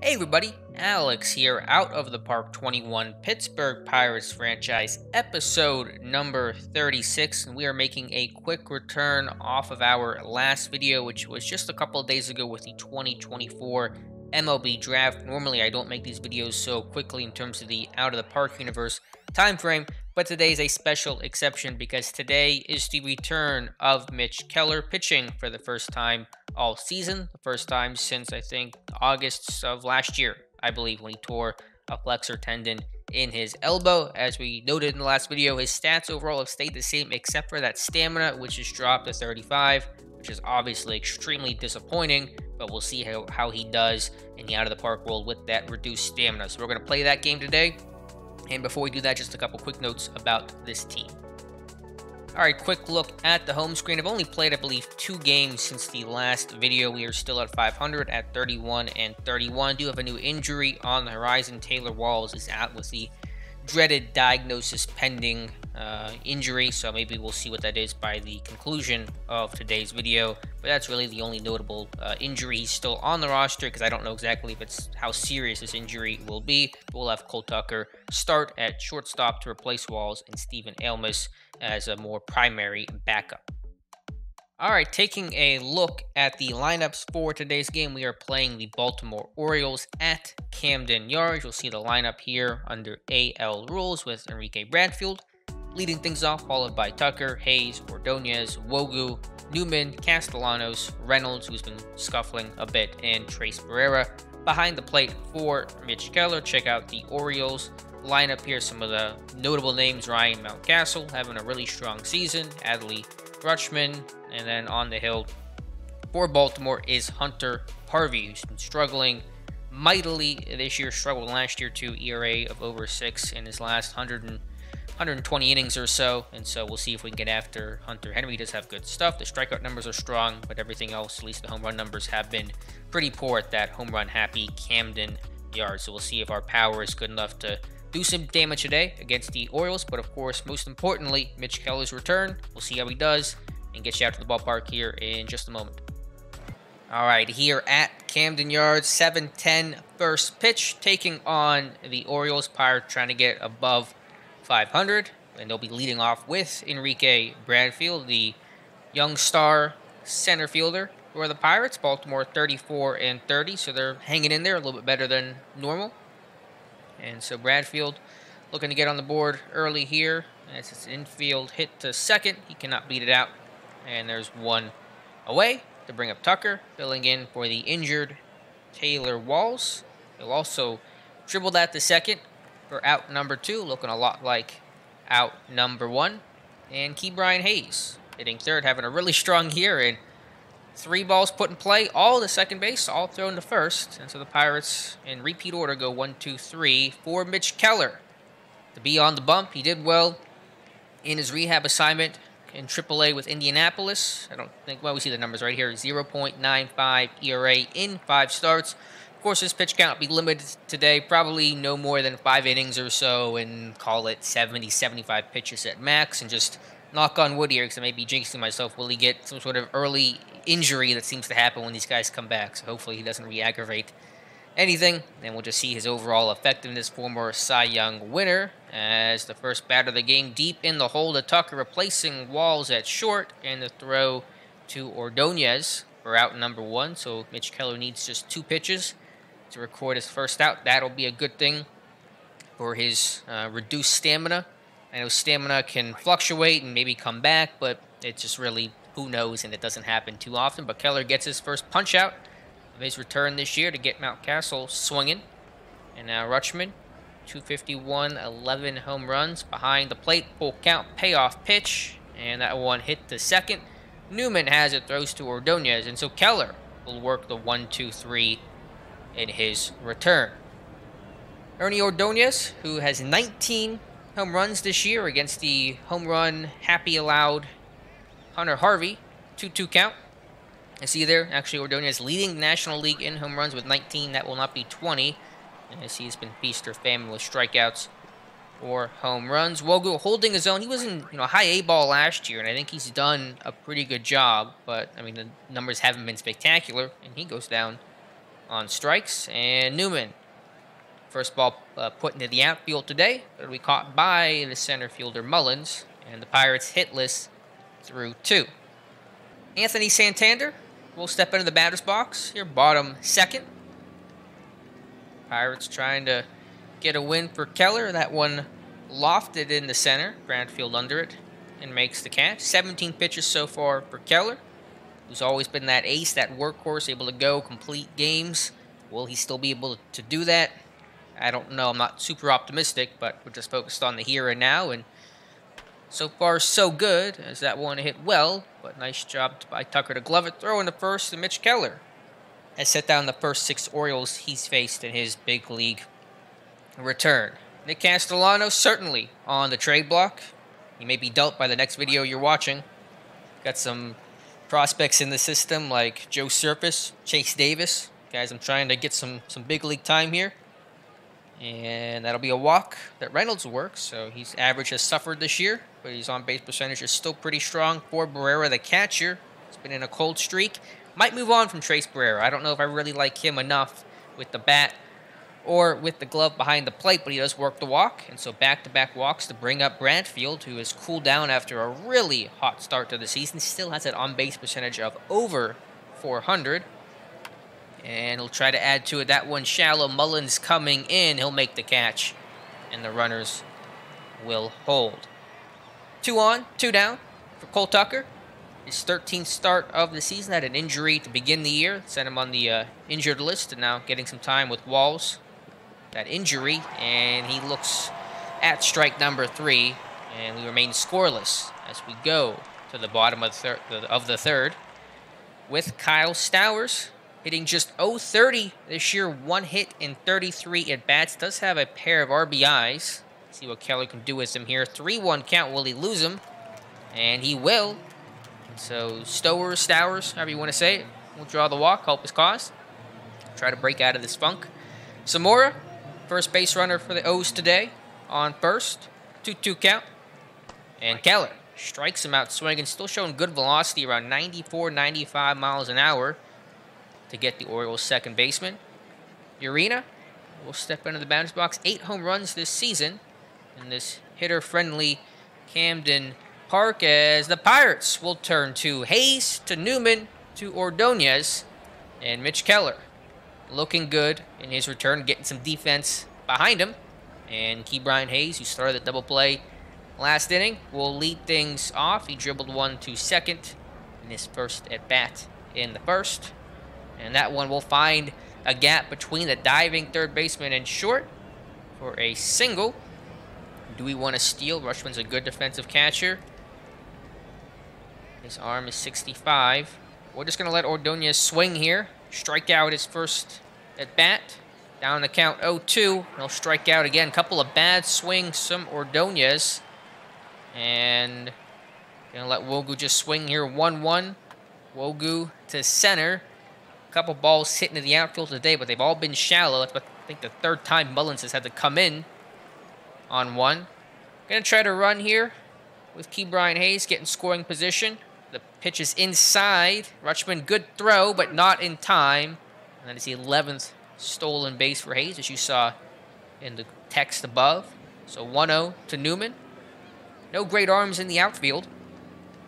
Hey everybody, Alex here, Out of the Park 21, Pittsburgh Pirates franchise, episode number 36, and we are making a quick return off of our last video, which was just a couple of days ago with the 2024 MLB draft. Normally I don't make these videos so quickly in terms of the Out of the Park universe time frame, but today is a special exception because today is the return of Mitch Keller pitching for the first time all season. The first time since I think August of last year, I believe, when he tore a flexor tendon in his elbow. As we noted in the last video, his stats overall have stayed the same except for that stamina, which has dropped to 35, which is obviously extremely disappointing, but we'll see how he does in the out of the park world with that reduced stamina. So we're going to play that game today. And before we do that, just a couple quick notes about this team. Alright, quick look at the home screen. I've only played, I believe, 2 games since the last video. We are still at 500 at 31 and 31. Do have a new injury on the horizon. Taylor Walls is out with the dreaded diagnosis pending injury, so maybe we'll see what that is by the conclusion of today's video. But that's really the only notable injury. He's still on the roster because I don't know exactly if it's how serious this injury will be. We'll have Cole Tucker start at shortstop to replace Walls and Steven Ailmus as a more primary backup. Alright, taking a look at the lineups for today's game, we are playing the Baltimore Orioles at Camden Yards. You'll see the lineup here under AL rules with Enrique Bradfield leading things off, followed by Tucker, Hayes, Ordonez, Wogu, Newman, Castellanos, Reynolds, who's been scuffling a bit, and Trace Barrera. Behind the plate for Mitch Keller, check out the Orioles lineup here. Some of the notable names: Ryan Mountcastle having a really strong season, Adley Rutschman, and then on the hill for Baltimore is Hunter Harvey, who's been struggling mightily this year, struggled last year too, ERA of over 6 in his last 120 innings or so, and so we'll see if we can get after Hunter. Henry does have good stuff. The strikeout numbers are strong, but everything else, at least the home run numbers, have been pretty poor at that home run happy Camden Yards. So we'll see if our power is good enough to do some damage today against the Orioles, but of course, most importantly, Mitch Keller's return. We'll see how he does and get you out to the ballpark here in just a moment. All right, here at Camden Yards, 7:10 first pitch, taking on the Orioles. Pirates trying to get above 500, and they'll be leading off with Enrique Bradfield, the young star center fielder for the Pirates. Baltimore 34 and 30, so they're hanging in there a little bit better than normal. And so Bradfield looking to get on the board early here. As it's infield hit to second, he cannot beat it out. And there's one away to bring up Tucker, filling in for the injured Taylor Walls. He'll also dribble that to second for out number 2, looking a lot like out number 1. And Brian Hayes hitting third, having a really strong year, and 3 balls put in play, all to second base, all thrown to first. And so the Pirates, in repeat order, go 1, 2, 3 for Mitch Keller to be on the bump. He did well in his rehab assignment in AAA with Indianapolis. I don't think, well, we see the numbers right here. 0.95 ERA in 5 starts. Of course, his pitch count will be limited today, probably no more than 5 innings or so, and call it 70, 75 pitches at max, and just knock on wood here, because I may be jinxing myself. Will he get some sort of early injury that seems to happen when these guys come back? So hopefully he doesn't re-aggravate anything, and we'll just see his overall effectiveness. Former Cy Young winner as the first batter of the game, deep in the hole to Tucker, replacing Walls at short, and the throw to Ordonez for out number 1. So Mitch Keller needs just 2 pitches to record his first out. That'll be a good thing for his reduced stamina. I know stamina can fluctuate and maybe come back, but it's just really, who knows, and it doesn't happen too often. But Keller gets his first punch out of his return this year to get Mountcastle swinging. And now Rutschman, 251, 11 home runs behind the plate, full count, payoff pitch, and that one hit to second. Newman has it, throws to Ordonez, and so Keller will work the 1, 2, 3 in his return. Ernie Ordonez, who has 19 home runs this year against the home run happy allowed Hunter Harvey, 2-2 count. I see there, actually Ordonez leading the National League in home runs with 19. That will not be 20. And I see he's been feast or famine with strikeouts or home runs. Wogu holding his own. He was in high A ball last year, and I think he's done a pretty good job. But I mean, the numbers haven't been spectacular, and he goes down on strikes. And Newman, first ball put into the outfield today. It'll be caught by the center fielder Mullins. And the Pirates hitless through 2. Anthony Santander will step into the batter's box here, bottom second. Pirates trying to get a win for Keller. That one lofted in the center. Bradfield under it and makes the catch. 17 pitches so far for Keller, who's always been that ace, that workhorse, able to go complete games. Will he still be able to do that? I don't know. I'm not super optimistic, but we're just focused on the here and now. And so far, so good, as that one hit well. But nice job by Tucker to glove it. Throw in the first to Mitch Keller has set down the first 6 Orioles he's faced in his big league return. Nick Castellano certainly on the trade block. He may be dealt by the next video you're watching. Got some prospects in the system like Joe Surface, Chase Davis. Guys, I'm trying to get some big league time here. And that'll be a walk that Reynolds will work. So his average has suffered this year, but his on-base percentage is still pretty strong. For Barrera, the catcher, has been in a cold streak. Might move on from Trace Barrera. I don't know if I really like him enough with the bat or with the glove behind the plate, but he does work the walk. And so back-to-back walks to bring up Bradfield, who has cooled down after a really hot start to the season. Still has an on-base percentage of over 400. And he'll try to add to it. That one shallow. Mullins coming in. He'll make the catch. And the runners will hold. 2 on, 2 down for Cole Tucker. His 13th start of the season. Had an injury to begin the year. Sent him on the injured list. And now getting some time with Walls. That injury. And he looks at strike number 3. And we remain scoreless as we go to the bottom of the third. With Kyle Stowers hitting just .030 this year. 1 hit in 33 at-bats. Does have a pair of RBIs. See what Keller can do with him here. 3-1 count. Will he lose him? And he will. And so Stowers, however you want to say it, will draw the walk, help his cause. Try to break out of this funk. Zamora, first base runner for the O's today, on first. 2-2 count. And Keller strikes him out swinging. Still showing good velocity, around 94, 95 miles an hour, to get the Orioles' second baseman. Urena will step into the batter's box. 8 home runs this season in this hitter-friendly Camden Park, as the Pirates will turn to Hayes, to Newman, to Ordonez, and Mitch Keller looking good in his return, getting some defense behind him. And Ke'Bryan Hayes, who started the double play last inning, will lead things off. He dribbled one to second in his first at-bat in the first. And that one will find a gap between the diving third baseman and short for a single. Do we want to steal? Rutschman's a good defensive catcher. His arm is 65. We're just going to let Ordonez swing here. Strike out his first at-bat. Down the count 0-2. He'll strike out again. Couple of bad swings from Ordonez. And going to let Wogu just swing here. 1-1. Wogu to center. Couple balls hitting in the outfield today, but they've all been shallow. That's what I think the third time Mullins has had to come in on one. Going to try to run here with Ke'Bryan Hayes getting scoring position. The pitch is inside. Rutschman, good throw, but not in time. And that is the 11th stolen base for Hayes, as you saw in the text above. So 1-0 to Newman. No great arms in the outfield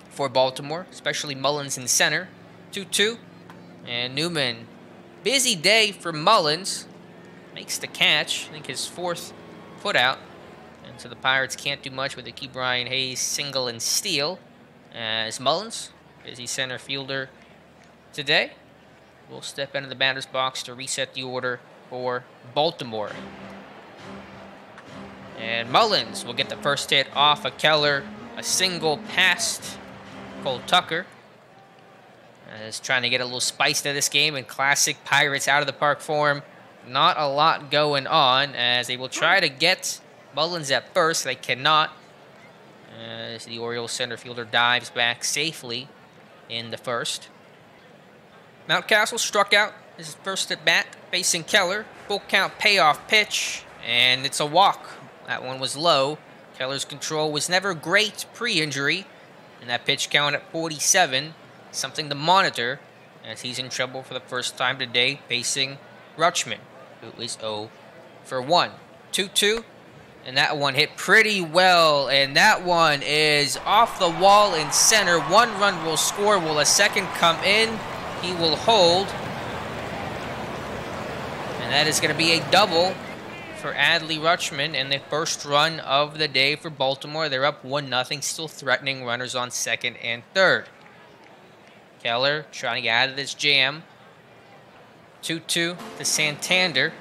for Baltimore, especially Mullins in center. 2-2. And Newman, busy day for Mullins. Makes the catch. I think his 4th put out. And so the Pirates can't do much with the Ke'Bryan Hayes single and steal. As Mullins, busy center fielder today, will step into the batter's box to reset the order for Baltimore. And Mullins will get the first hit off of Keller. A single past Cole Tucker. Is trying to get a little spice to this game in classic Pirates out-of-the-park form. Not a lot going on, as they will try to get Mullins at first. They cannot, as the Orioles center fielder dives back safely in the first. Mountcastle struck out his first at-bat, facing Keller. Full count payoff pitch, and it's a walk. That one was low. Keller's control was never great pre-injury, and that pitch count at 47. Something to monitor, as he's in trouble for the first time today, facing Rutschman, who is 0 for 1. 2-2. And that one hit pretty well, and that one is off the wall in center. 1 run will score. Will a second come in? He will hold. And that is going to be a double for Adley Rutschman and the first run of the day for Baltimore. They're up 1-0, still threatening runners on second and third. Keller trying to get out of this jam. 2-2 to Santander.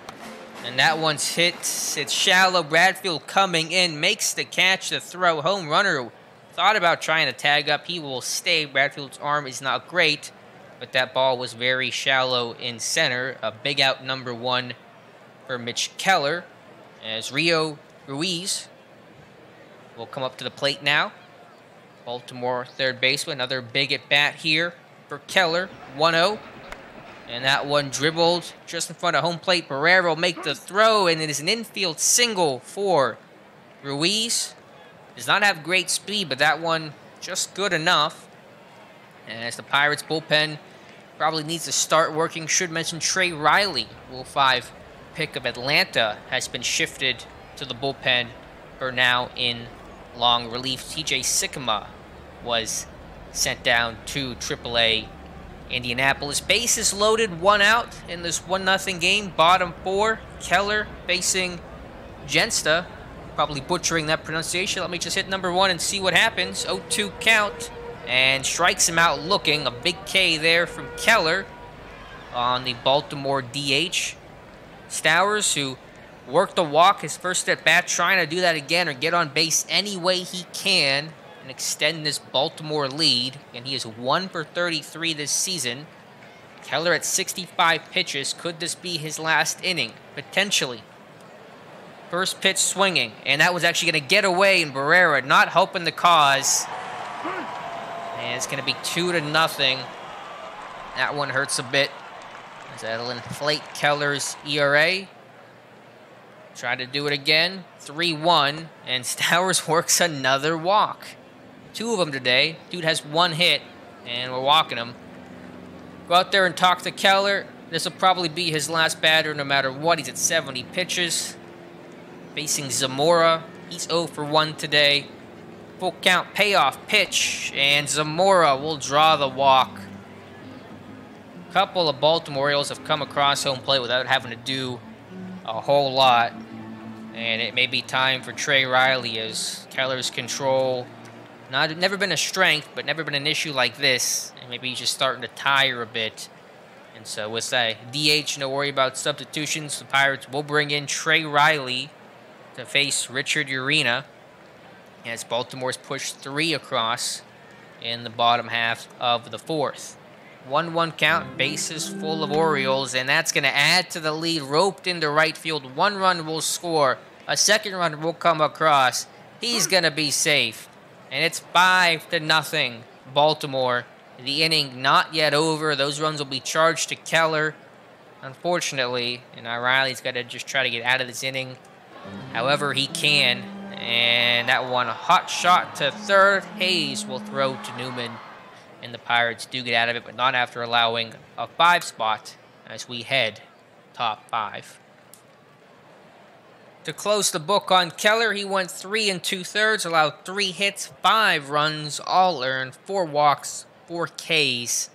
And that one's hit. It's shallow. Bradfield coming in, makes the catch, the throw. Home runner thought about trying to tag up. He will stay. Bradfield's arm is not great, but that ball was very shallow in center. A big out number 1 for Mitch Keller, as Rio Ruiz will come up to the plate now. Baltimore third baseman. Another big at bat here for Keller. 1-0. And that one dribbled just in front of home plate. Barrera will make the throw, and it is an infield single for Ruiz. Does not have great speed, but that one just good enough. And as the Pirates bullpen probably needs to start working, should mention Trey Riley, Rule 5 pick of Atlanta, has been shifted to the bullpen for now in long relief. TJ Sycamore was sent down to AAA Indianapolis. Bases loaded, 1 out in this 1-0 game. Bottom 4. Keller facing Gensta. Probably butchering that pronunciation. Let me just hit number 1 and see what happens. 0-2 count. And strikes him out looking. A big K there from Keller on the Baltimore DH. Stowers, who worked the walk his first at bat, trying to do that again or get on base any way he can and extend this Baltimore lead. And he is 1 for 33 this season. Keller at 65 pitches. Could this be his last inning? Potentially. First pitch swinging. And that was actually going to get away, and Barrera not helping the cause. And it's going to be 2-0. That one hurts a bit, as that'll inflate Keller's ERA. Try to do it again. 3-1. And Stowers works another walk. 2 of them today. Dude has 1 hit, and we're walking him. Go out there and talk to Keller. This will probably be his last batter no matter what. He's at 70 pitches. Facing Zamora. He's 0 for 1 today. Full count payoff pitch, and Zamora will draw the walk. A couple of Baltimore Orioles have come across home plate without having to do a whole lot. And it may be time for Trey Riley, as Keller's control never been a strength, but never been an issue like this. And maybe he's just starting to tire a bit. And so with that DH, no worry about substitutions. The Pirates will bring in Trey Riley to face Richard Urena, as Baltimore's pushed 3 across in the bottom half of the 4th. 1-1 count, bases full of Orioles, and that's going to add to the lead. Roped into right field. 1 run will score. A second run will come across. He's going to be safe. And it's 5-0 Baltimore. The inning not yet over. Those runs will be charged to Keller, unfortunately. And Riley's got to just try to get out of this inning however he can. And that one, a hot shot to third. Hayes will throw to Newman. And the Pirates do get out of it, but not after allowing a 5 spot as we head top 5. To close the book on Keller, he went 3 2/3, allowed 3 hits, 5 runs, all earned, 4 walks, 4 Ks.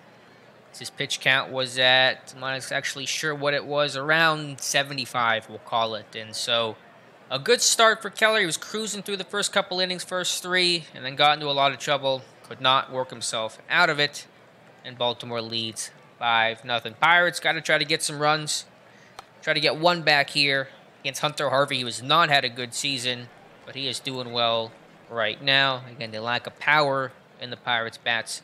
His pitch count was at, I'm not actually sure what it was, around 75, we'll call it. And so a good start for Keller. He was cruising through the first couple innings, first 3, and then got into a lot of trouble. Could not work himself out of it. And Baltimore leads 5-0. Pirates got to try to get some runs. Try to get 1 back here against Hunter Harvey. He has not had a good season, but he is doing well right now. Again, the lack of power in the Pirates' bats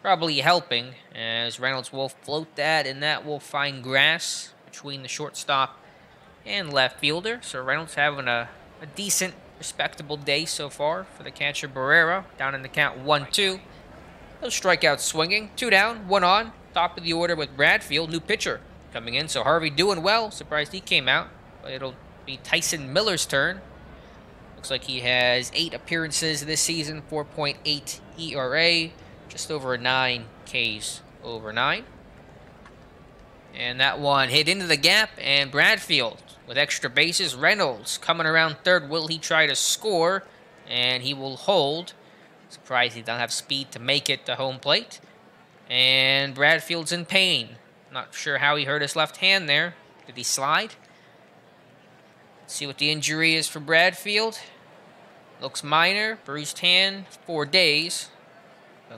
probably helping, as Reynolds will float that, and that will find grass between the shortstop and left fielder. So Reynolds having a decent, respectable day so far for the catcher Barrera. Down in the count 1-2. No strikeouts swinging. 2 down, 1 on. Top of the order with Bradfield. New pitcher coming in. So Harvey doing well. Surprised he came out. But it'll be Tyson Miller's turn. Looks like he has 8 appearances this season. 4.8 ERA. Just over 9 Ks over 9. And that one hit into the gap, and Bradfield with extra bases. Reynolds coming around third. Will he try to score? And he will hold. Surprised he doesn't have speed to make it to home plate. And Bradfield's in pain. Not sure how he hurt his left hand there. Did he slide? Let's see what the injury is for Bradfield. Looks minor. Bruised hand. 4 days.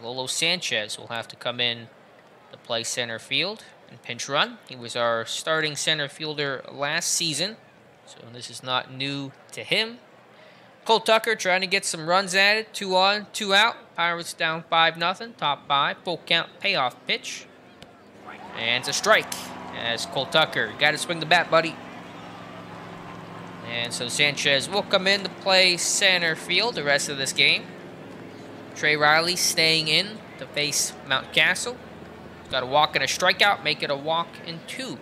Lolo Sanchez will have to come in to play center field and pinch run. He was our starting center fielder last season, so this is not new to him. Cole Tucker trying to get some runs added. 2 on, 2 out. Pirates down 5-0. Top 5. Full count payoff pitch. And it's a strike as Cole Tucker got to swing the bat, buddy. And so Sanchez will come in to play center field the rest of this game. Trey Riley staying in to face Mountcastle. Got a walk and a strikeout. Make it a walk and 2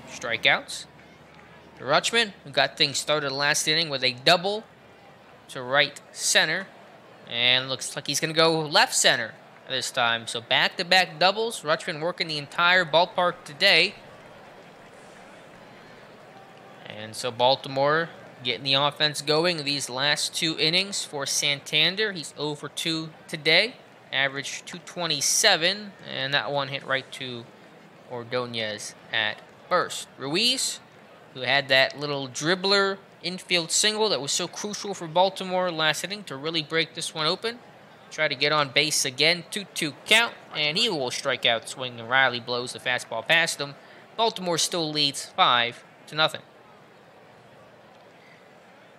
strikeouts. Rutschman, who got things started last inning with a double to right center. And looks like he's going to go left center this time. So back-to-back doubles. Rutschman working the entire ballpark today. And so Baltimore getting the offense going these last 2 innings for Santander. He's 0 for 2 today. Average 227. And that one hit right to Ordonez at first. Ruiz, who had that little dribbler infield single that was so crucial for Baltimore last inning to really break this one open. Try to get on base again. 2-2 count. And he will strike out swing. And Riley blows the fastball past him. Baltimore still leads 5-0.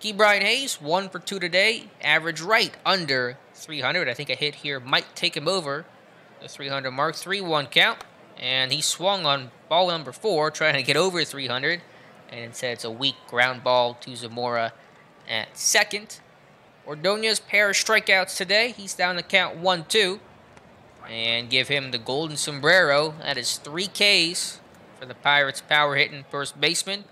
Ke'Bryan Hayes, 1 for 2 today. Average right under 300. I think a hit here might take him over the 300 mark. 3-1 count. And he swung on ball number 4, trying to get over 300. And instead it's a weak ground ball to Zamora at second. Ordonez, pair of strikeouts today. He's down to count 1-2. And give him the golden sombrero. That is 3 Ks for the Pirates' power-hitting first baseman.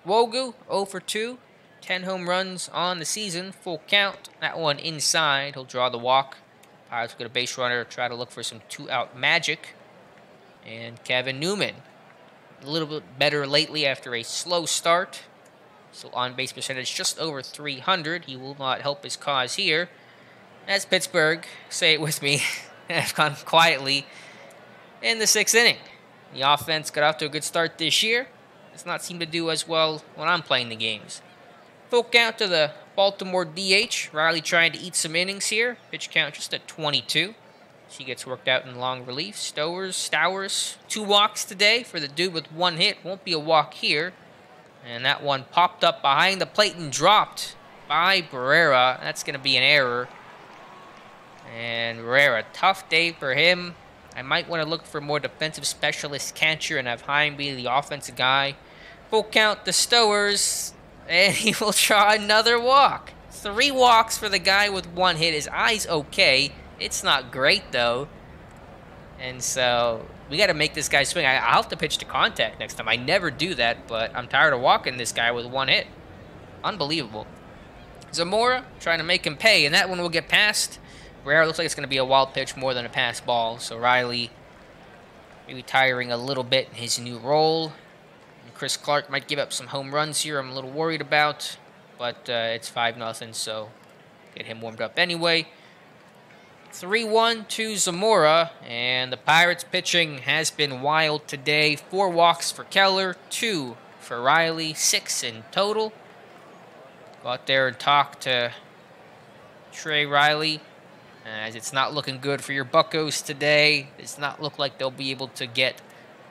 Wogu, 0 for 2. 10 home runs on the season. Full count. That one inside. He'll draw the walk. Pirates will get a base runner. Try to look for some 2-out magic. And Kevin Newman, a little bit better lately after a slow start. So on-base percentage just over 300. He will not help his cause here. As Pittsburgh, say it with me, have gone quietly in the 6th inning. The offense got off to a good start this year. Does not seem to do as well when I'm playing the games. Full count to the Baltimore DH. Riley trying to eat some innings here. Pitch count just at 22. She gets worked out in long relief. Stowers, 2 walks today for the dude with 1 hit. Won't be a walk here. And that one popped up behind the plate and dropped by Barrera. That's going to be an error. And Barrera, tough day for him. I might want to look for more defensive specialist catcher and have Heim be the offensive guy. Full count to Stowers. And he will draw another walk. 3 walks for the guy with 1 hit. His eye's okay. It's not great, though. And so we got to make this guy swing. I'll have to pitch to contact next time. I never do that, but I'm tired of walking this guy with 1 hit. Unbelievable. Zamora trying to make him pay, and that one will get past. Barrera looks like it's going to be a wild pitch more than a pass ball. So Riley maybe tiring a little bit in his new role. Chris Clark might give up some home runs here. I'm a little worried about, but it's 5-0, so get him warmed up anyway. 3-1 to Zamora, and the Pirates pitching has been wild today. 4 walks for Keller, 2 for Riley, 6 in total. Go out there and talk to Trey Riley, as it's not looking good for your Buccos today. It does not look like they'll be able to get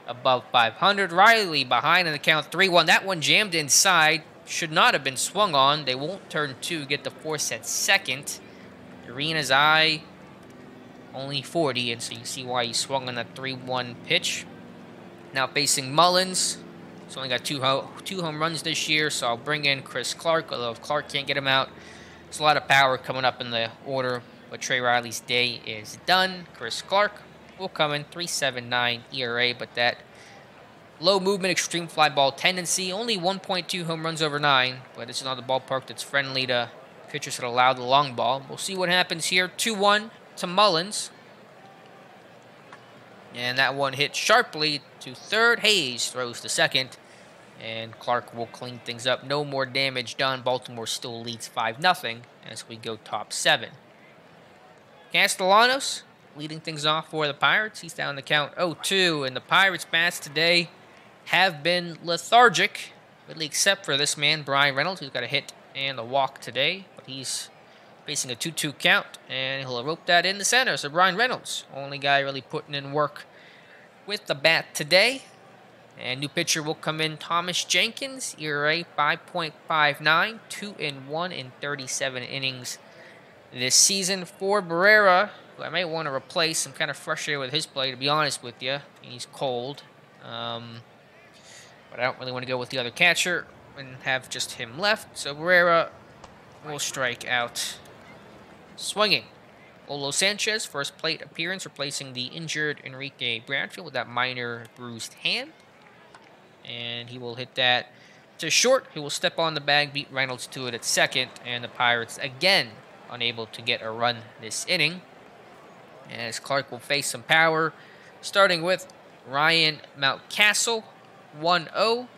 above 500. Riley behind in the count 3-1. That one jammed inside. Should not have been swung on. They won't turn 2. Get the force at second. Arena's eye only 40, and so you see why he swung on that 3-1 pitch. Now facing Mullins. He's only got 2 home runs this year, so I'll bring in Chris Clark, although if Clark can't get him out, there's a lot of power coming up in the order, but Trey Riley's day is done. Chris Clark will come in 3.79 ERA, but that low movement, extreme fly ball tendency, only 1.2 home runs over 9, but this is not the ballpark that's friendly to pitchers that allow the long ball. We'll see what happens here. 2-1 to Mullins. And that one hit sharply to third. Hayes throws to second. And Clark will clean things up. No more damage done. Baltimore still leads 5-0 as we go top 7. Castellanos leading things off for the Pirates. He's down the count 0-2. And the Pirates' bats today have been lethargic, really, except for this man, Brian Reynolds, who's got a hit and a walk today. But he's facing a 2-2 count, and he'll rope that in the center. So Brian Reynolds, only guy really putting in work with the bat today. And new pitcher will come in, Thomas Jenkins, ERA 5.59, 2-1 in 37 innings this season. For Barrera, who I might want to replace. I'm kind of frustrated with his play, to be honest with you. He's cold. But I don't really want to go with the other catcher and have just him left. So Barrera will strike out. Swinging, Olo Sanchez, first plate appearance, replacing the injured Enrique Bradfield with that minor bruised hand. And he will hit that to short. He will step on the bag, beat Reynolds to it at second. And the Pirates, again, unable to get a run this inning. As Clark will face some power, starting with Ryan Mountcastle, 1-0.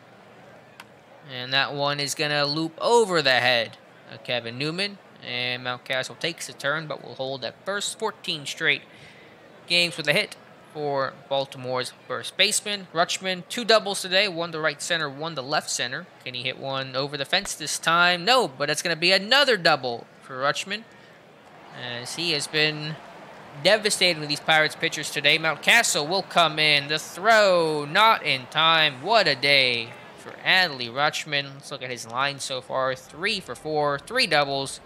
And that one is going to loop over the head of Kevin Newman. And Mountcastle takes a turn, but will hold at first. 14 straight games with a hit for Baltimore's first baseman. Rutschman, 2 doubles today, one to right center, one to left center. Can he hit one over the fence this time? No, but it's going to be another double for Rutschman, as he has been devastating with these Pirates pitchers today. Mountcastle will come in. The throw, not in time. What a day for Adley Rutschman. Let's look at his line so far. 3 for 4, 3 doubles,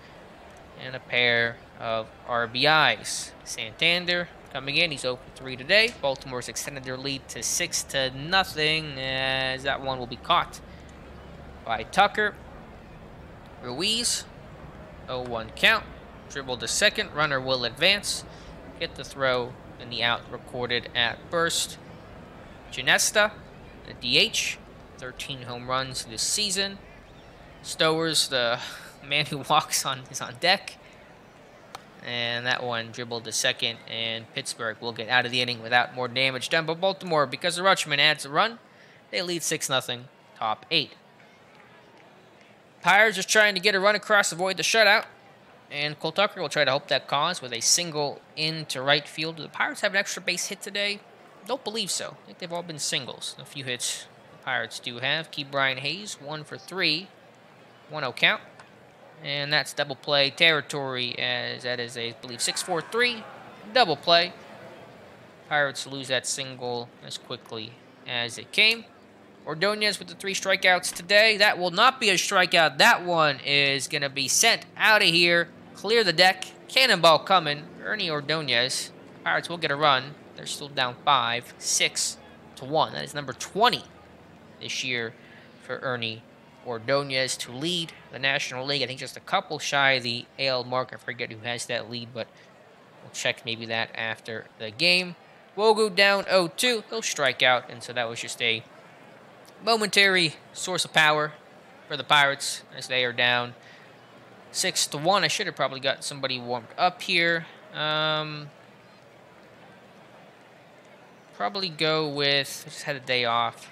and a pair of RBIs. Santander coming in, he's 0 for 3 today. Baltimore's extended their lead to 6-0, as that one will be caught by Tucker. Ruiz, 0-1 count. Dribble to second, runner will advance. Hit the throw and the out recorded at first. Ginesta, the DH, 13 home runs this season. Stowers, the man who walks on, is on deck. And that one dribbled to second, and Pittsburgh will get out of the inning without more damage done. But Baltimore, because the Rutschman adds a run, they lead 6-0, top 8. Pirates just trying to get a run across, avoid the shutout. And Cole Tucker will try to help that cause with a single into right field. Do the Pirates have an extra base hit today? Don't believe so. I think they've all been singles. A few hits the Pirates do have. Keep Brian Hayes, 1 for 3, 1-0 count. And that's double play territory, as that is a, I believe, 6-4-3 double play. Pirates lose that single as quickly as it came. Ordonez with the 3 strikeouts today. That will not be a strikeout. That one is going to be sent out of here. Clear the deck. Cannonball coming. Ernie Ordonez. Pirates will get a run. They're still down 5-6-1. That is number 20 this year for Ernie Ordonez to lead the National League. I think just a couple shy of the AL mark. I forget who has that lead, but we'll check maybe that after the game. Wogu down 0-2. He'll strike out, and so that was just a momentary source of power for the Pirates as they are down 6-1. I should have probably got somebody warmed up here. Probably go with, I just had a day off.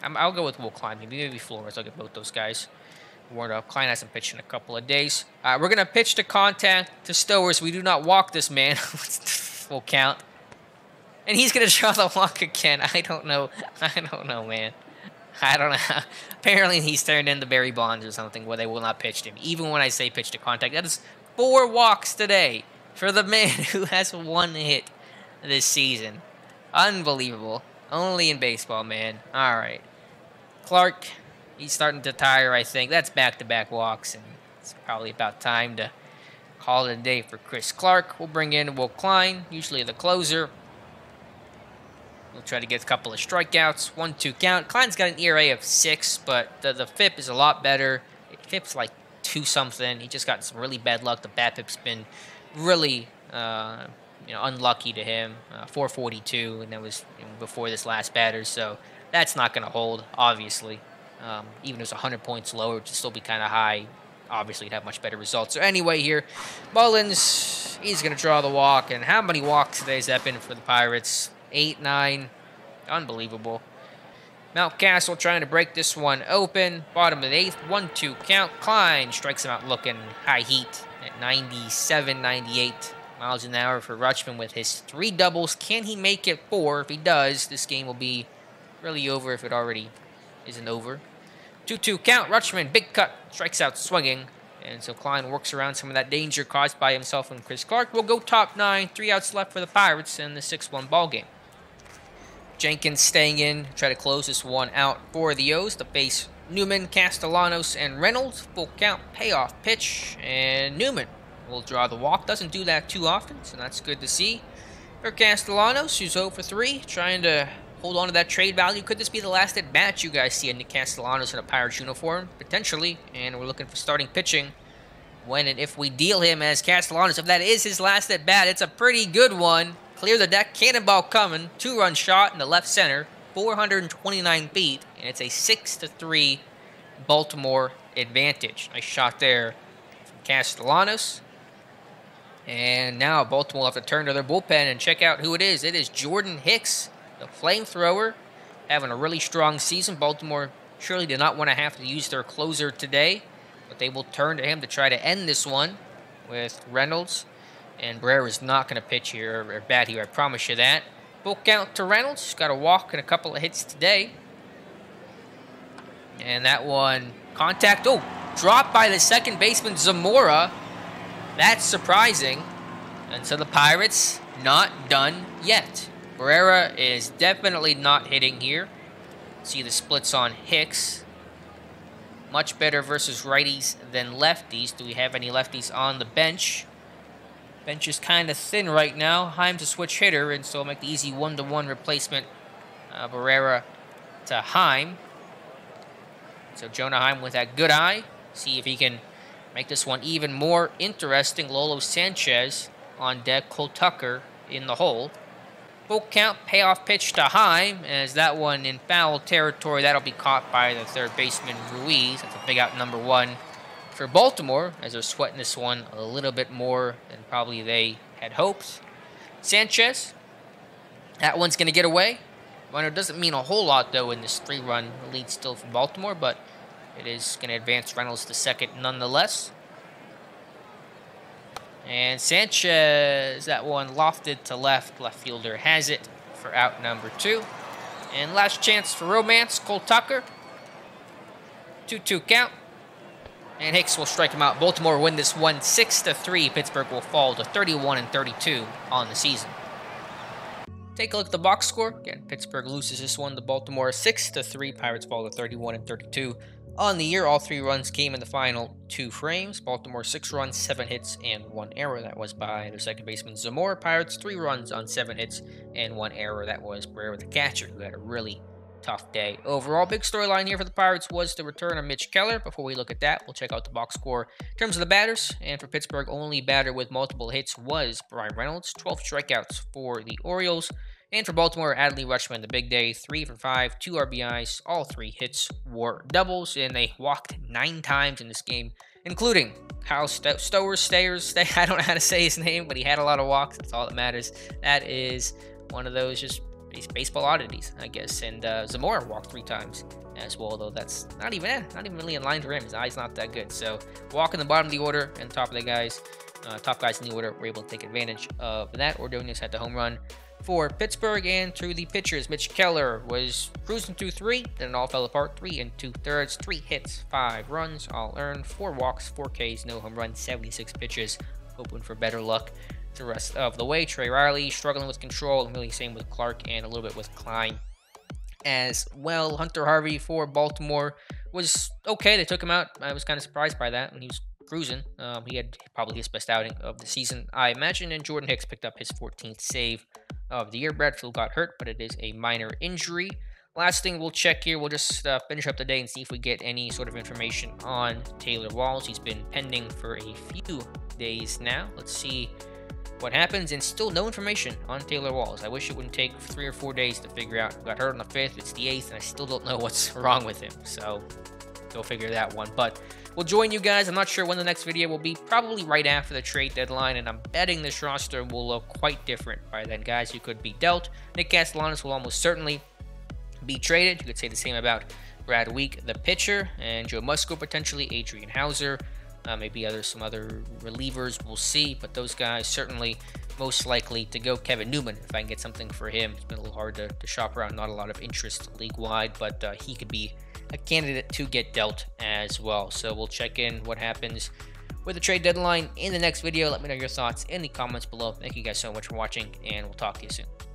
I'll go with Will Klein, maybe Flores. I'll get both those guys warmed up. Klein hasn't pitched in a couple of days. We're going to pitch to contact to Stowers. We do not walk this man. Full count. And he's going to draw the walk again. I don't know, man. I don't know. Apparently, he's turned into Barry Bonds or something where they will not pitch to him. Even when I say pitch to contact, that is 4 walks today for the man who has 1 hit this season. Unbelievable. Only in baseball, man. All right. Clark, he's starting to tire, I think. That's back-to-back walks, and it's probably about time to call it a day for Chris Clark. We'll bring in Will Klein, usually the closer. We'll try to get a couple of strikeouts. 1-2 count. Klein's got an ERA of 6, but the FIP is a lot better. FIP's like 2-something. He just got some really bad luck. The BABIP's been really unlucky to him. 442, and that was before this last batter, so that's not going to hold, obviously. Even if it was 100 points lower, it would still be kind of high. obviously you'd have much better results. So anyway here, Mullins, he's going to draw the walk. And how many walks today has that been for the Pirates? 8, 9. Unbelievable. Mountcastle trying to break this one open. Bottom of the 8th, 1-2 count. Klein strikes him out looking high heat at 97, 98 miles an hour for Rutschman with his 3 doubles. Can he make it 4? If he does, this game will be really over if it already isn't over. 2-2 count. Rutschman, big cut, strikes out swinging. And so Klein works around some of that danger caused by himself and Chris Clark. Will go top 9, 3 outs left for the Pirates in the 6-1 ball game. Jenkins staying in, try to close this one out for the O's to face Newman, Castellanos, and Reynolds. Full count, payoff pitch, and Newman will draw the walk. Doesn't do that too often, so that's good to see. For Castellanos, who's 0 for 3, trying to hold on to that trade value. Could this be the last at-bat you guys see in Nick Castellanos in a Pirates uniform? Potentially, and we're looking for starting pitching when and if we deal him as Castellanos. If that is his last at-bat, it's a pretty good one. Clear the deck, cannonball coming, 2-run shot in the left center, 429 feet, and it's a 6-3 Baltimore advantage. Nice shot there from Castellanos. And now Baltimore will have to turn to their bullpen and check out who it is. It is Jordan Hicks, the flamethrower, having a really strong season. Baltimore surely did not want to have to use their closer today, but they will turn to him to try to end this one with Reynolds. And Barrera is not going to pitch here or bat here, I promise you that. Full count to Reynolds. He's got a walk and a couple of hits today. And that one, contact. Oh, dropped by the second baseman, Zamora. That's surprising. And so the Pirates not done yet. Barrera is definitely not hitting here. See the splits on Hicks. Much better versus righties than lefties. Do we have any lefties on the bench? Bench is kind of thin right now. Heim's a switch hitter, and so I'll make the easy 1-to-1 replacement. Barrera to Heim. So Jonah Heim with that good eye. See if he can make this one even more interesting. Lolo Sanchez on deck. Cole Tucker in the hole. Full count, payoff pitch to Heim. As that one in foul territory, that'll be caught by the third baseman, Ruiz. That's a big out number 1. For Baltimore, as they're sweating this one a little bit more than probably they had hoped. Sanchez, that one's going to get away. Well, it doesn't mean a whole lot, though, in this 3-run lead still for Baltimore, but it is going to advance Reynolds to second nonetheless. And Sanchez, that one lofted to left. Left fielder has it for out number 2. And last chance for romance, Cole Tucker. 2-2 count. And Hicks will strike him out. Baltimore win this one 6-3. Pittsburgh will fall to 31-32 on the season. Take a look at the box score. Again, Pittsburgh loses this one to Baltimore 6-3. Pirates fall to 31-32 on the year. All 3 runs came in the final 2 frames. Baltimore 6 runs, 7 hits, and 1 error. That was by their second baseman Zamora. Pirates 3 runs on 7 hits and 1 error. That was Barrera, the catcher, who had a really tough day. Overall, big storyline here for the Pirates was the return of Mitch Keller. Before we look at that, we'll check out the box score in terms of the batters. And for Pittsburgh, only batter with multiple hits was Brian Reynolds. 12 strikeouts for the Orioles. And for Baltimore, Adley Rutschman, the big day, 3 for 5, 2 RBIs. All 3 hits were doubles, and they walked 9 times in this game, including Kyle Stayers. I don't know how to say his name, but he had a lot of walks. That's all that matters. That is one of those just baseball oddities, I guess. And Zamora walked 3 times as well, though that's not even really in line for him. His eye's not that good. So walking the bottom of the order and top guys in the order were able to take advantage of that. Ordonez had the home run for Pittsburgh, and to the pitchers, Mitch Keller was cruising through 3, then it all fell apart. 3 2/3, 3 hits, 5 runs, all earned, 4 walks, 4 Ks, no home runs, 76 pitches. Hoping for better luck the rest of the way. Trey Riley struggling with control, really same with Clark and a little bit with Klein as well. Hunter Harvey for Baltimore was okay. They took him out. I was kind of surprised by that when he was cruising. He had probably his best outing of the season, I imagine, and Jordan Hicks picked up his 14th save of the year. Bradfield got hurt, but it is a minor injury. Last thing we'll check here, we'll just finish up the day and see if we get any sort of information on Taylor Walls. He's been pending for a few days now. Let's see what happens, and still no information on Taylor Walls. I wish it wouldn't take 3 or 4 days to figure out. Got hurt on the 5th, it's the 8th, and I still don't know what's wrong with him. So go figure that one. But we'll join you guys. I'm not sure when the next video will be. Probably right after the trade deadline, and I'm betting this roster will look quite different by then. Guys who could be dealt. Nick Castellanos will almost certainly be traded. You could say the same about Brad Week, the pitcher, and Joe Musgrove potentially, Adrian Hauser, maybe some other relievers. We'll see, but those guys certainly most likely to go. Kevin Newman, if I can get something for him. It's been a little hard to shop around. Not a lot of interest league-wide, but he could be a candidate to get dealt as well. So we'll check in what happens with the trade deadline in the next video. Let me know your thoughts in the comments below. Thank you guys so much for watching, and we'll talk to you soon.